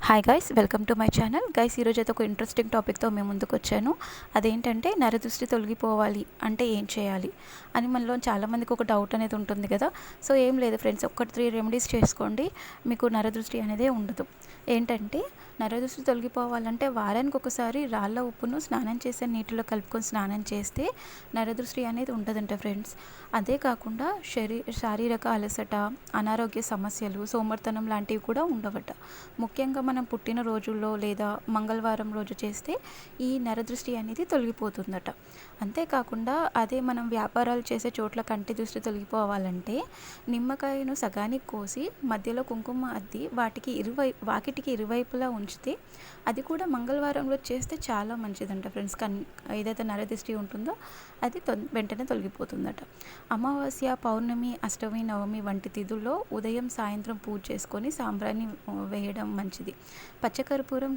Hi guys, welcome to my channel. Guys, ఈరోజు అయితే ఒక ఇంట్రెస్టింగ్ టాపిక్తో మేము ముందుకు వచ్చాను. అదేంటంటే నరదృష్టి తొలగిపోవాలి అంటే ఏం చేయాలి అని మనలో చాలామందికి ఒక డౌట్ అనేది ఉంటుంది కదా. సో ఏం లేదు ఫ్రెండ్స్, 3 రెమెడీస్ చేసుకోండి, మీకు నరదృష్టి అనేది ఉండదు. ఏంటంటే నరదృష్టి తొలగిపోవాలంటే వారానికి ఒకసారి రాళ్ళ ఉప్పును స్నానం చేసే నీటిలో కలుపుకొని స్నానం చేస్తే నరదృష్టి అనేది ఉండదంట ఫ్రెండ్స్. అదే కాకుండా శారీరక అలసట, అనారోగ్య సమస్యలు, సోమర్తనం లాంటివి కూడా ఉండవట. ముఖ్యంగా మనం పుట్టిన రోజుల్లో లేదా మంగళవారం రోజు చేస్తే ఈ నరదృష్టి అనేది తొలగిపోతుందట. అంతేకాకుండా అదే మనం వ్యాపారాలు చేసే చోట్ల కంటి దృష్టి తొలగిపోవాలంటే నిమ్మకాయను సగానికి కోసి మధ్యలో కుంకుమ అద్ది వాకిటికి ఇరువైపులా ఉంచితే అది కూడా మంగళవారం రోజు చేస్తే చాలా మంచిదంట ఫ్రెండ్స్. ఏదైతే నరదృష్టి ఉంటుందో అది వెంటనే తొలగిపోతుందట. అమావాస్య, పౌర్ణమి, అష్టమి, నవమి వంటి తిథుల్లో ఉదయం సాయంత్రం పూజ చేసుకొని సాంబ్రాణి వేయడం మంచిది. పచ్చకర్పూరం,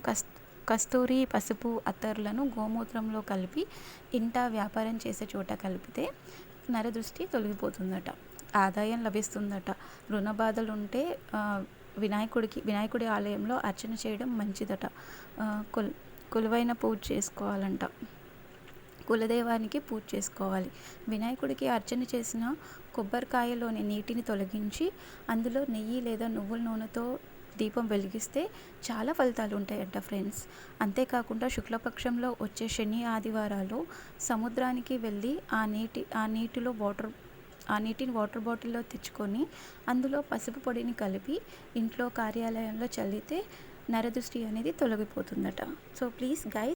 కస్తూరి, పసుపు, అత్తర్లను గోమూత్రంలో కలిపి ఇంట వ్యాపారం చేసే చోట కలిపితే నరదృష్టి తొలగిపోతుందట. ఆదాయం లభిస్తుందట. రుణ బాధలు ఉంటే వినాయకుడి ఆలయంలో అర్చన చేయడం మంచిదట. కొలువైన పూజ చేసుకోవాలంట. కులదైవానికి పూజ చేసుకోవాలి. వినాయకుడికి అర్చన చేసిన కొబ్బరికాయలోని నీటిని తొలగించి అందులో నెయ్యి లేదా నువ్వుల నూనెతో దీపం వెలిగిస్తే చాలా ఫలితాలు ఉంటాయంట ఫ్రెండ్స్. అంతేకాకుండా శుక్లపక్షంలో వచ్చే శని ఆదివారాలు సముద్రానికి వెళ్ళి ఆ నీటిని వాటర్ బాటిల్లో తెచ్చుకొని అందులో పసుపు పొడిని కలిపి ఇంట్లో కార్యాలయంలో చల్లితే నరదృష్టి అనేది తొలగిపోతుందట. So please guys,